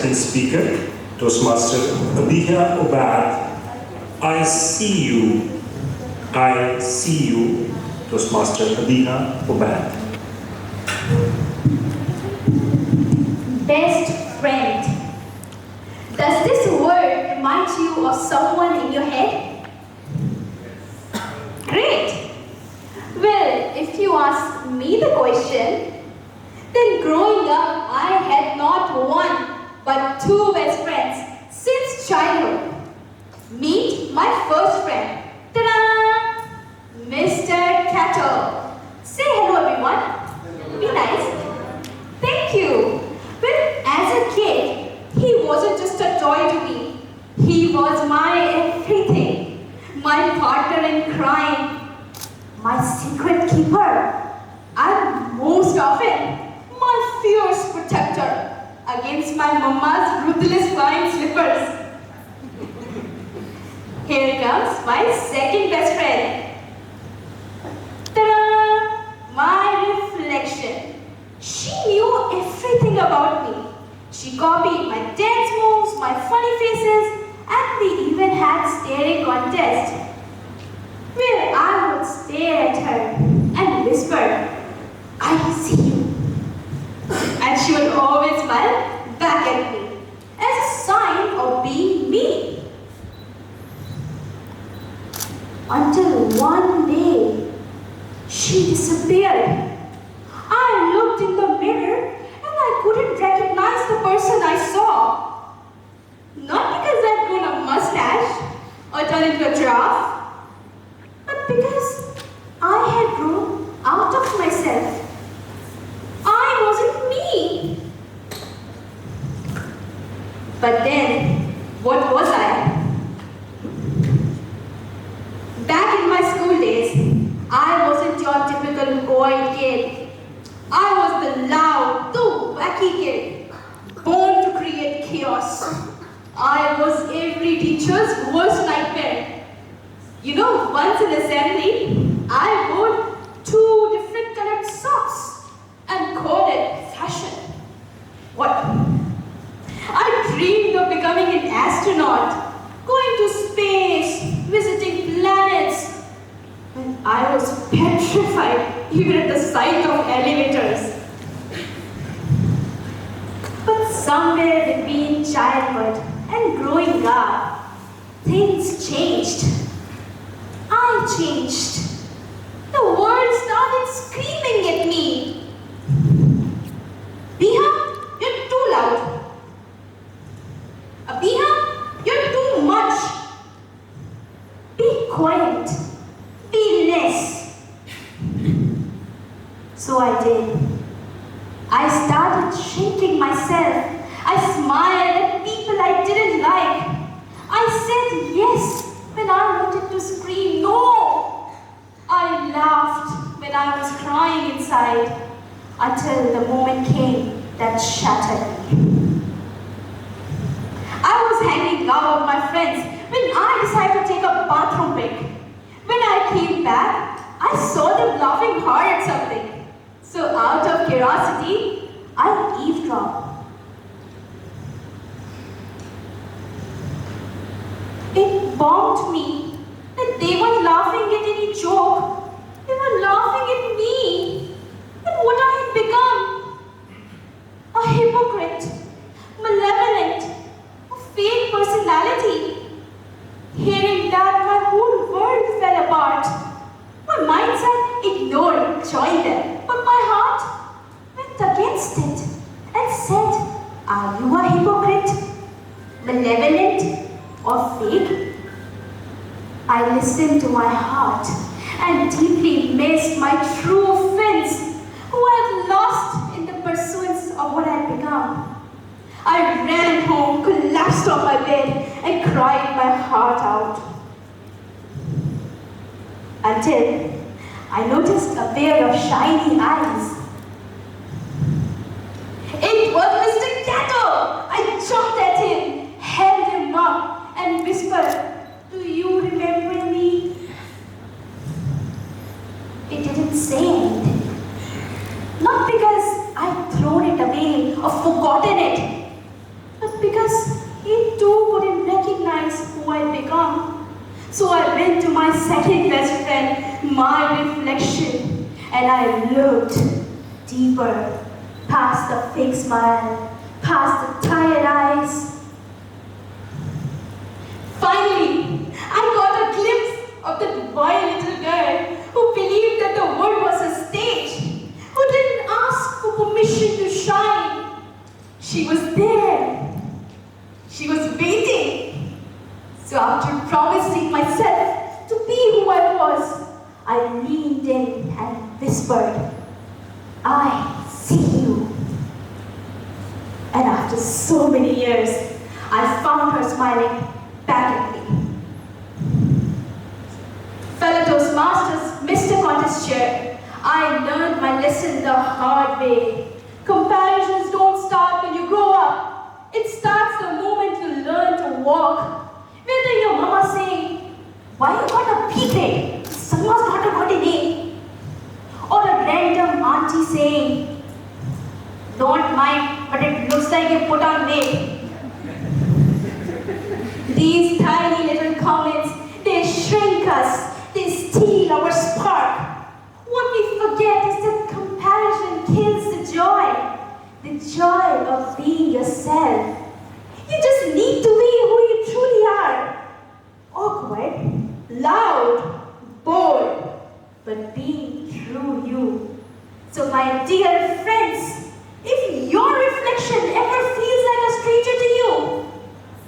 second speaker, Toastmaster Abiha Obad. I see you. I see you, Toastmaster Abiha Obad. Best friend. Does this word remind you of someone in your head? Great. Well, if you ask me the question, then growing up I had not one but two best friends since childhood. Meet my first friend. Ta-da! Mr. Cattle. Say hello everyone. Be nice. Thank you. Well, as a kid, he wasn't just a toy to me. He was my everything. My partner in crime. My secret keeper. And most often, my fierce protector against my mama's ruthless flying slippers. Here comes my second best friend. Ta-da! My reflection. She knew everything about me. She copied my dance moves, my funny faces, and we even had staring contest where I would stare at her and whisper, I see you. And she would always smile back at me as a sign of being me. Until one day, she disappeared. I looked in the mirror and I couldn't recognize the person I saw. Not because I'd grown a mustache or turned into a giraffe, but because I had grown out of myself. I wasn't me. But then, what was I? Back in my school days, I wasn't your typical boy kid. I was the loud, the wacky kid, born to create chaos. I was every teacher's worst nightmare. You know, once in assembly, I wore two different colored socks and called it fashion. What? I dreamed of becoming an astronaut, going to space, visiting planets. And I was petrified even at the sight of elevators. But somewhere between childhood and growing up, things changed. I changed. The world started screaming at me. Abiha, you're too loud. Abiha, you're too much. Be quiet. Be less. So I did. I started shrinking myself. I smiled at people I didn't like. I said yes when I wanted to scream no. I laughed when I was crying inside until the moment came that shattered me. I was hanging out with my friends when I decided to take a bathroom break. When I came back, I saw them laughing hard at something. So out of curiosity, I eavesdropped. It bombed me that they weren't laughing at any joke. They were laughing at me, at what I had become. A hypocrite, malevolent, a fake personality. Hearing that, my whole world fell apart. My mindset ignored, joined them, but my heart went against it and said, are you a hypocrite, malevolent, or fake? I listened to my heart and deeply missed my true friends who I had lost in the pursuance of what I had become. I ran home, collapsed on my bed, and cried my heart out. Until I noticed a pair of shiny eyes. It was Mr. Catto! I jumped at him, held him up, and whispered, do you remember me? It didn't say anything. Not because I'd thrown it away or forgotten it, but went to my second best friend, my reflection, and I looked deeper, past the fake smile, past the tired eyes. Finally, I got a glimpse of that wild little girl who believed that the world was a stage, who didn't ask for permission to shine. She was there. She was waiting. So after promising myself to be who I was, I leaned in and whispered, "I see you." And after so many years, I found her smiling back at me. Fellow Toastmasters, Mr. Contest Chair, I learned my lesson the hard way. Comparisons don't start when you grow up. It starts the moment you learn to walk. Whether your mama saying, "Why you got a B grade? Someone's got a good name." Or a random auntie saying, "Don't mind, but it looks like you put on weight." These tiny little comments, they shrink us, they steal our spark. What we forget is that comparison kills the joy of being yourself. You just need to be who you truly are. Awkward, loud, bold, but being true you. So my dear friends, if your reflection ever feels like a stranger to you,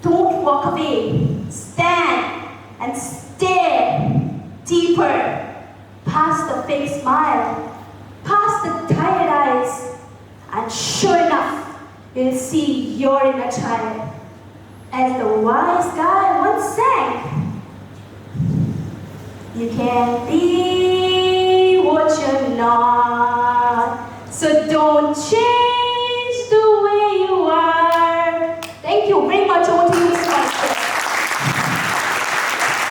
don't walk away. Stand and stare deeper, past the fake smile, past the tired eyes, and sure enough, you'll see your inner child. As the wise guy once sang, "You can't be what you're not, so don't change the way you are." Thank you very much. Over to you, Mr.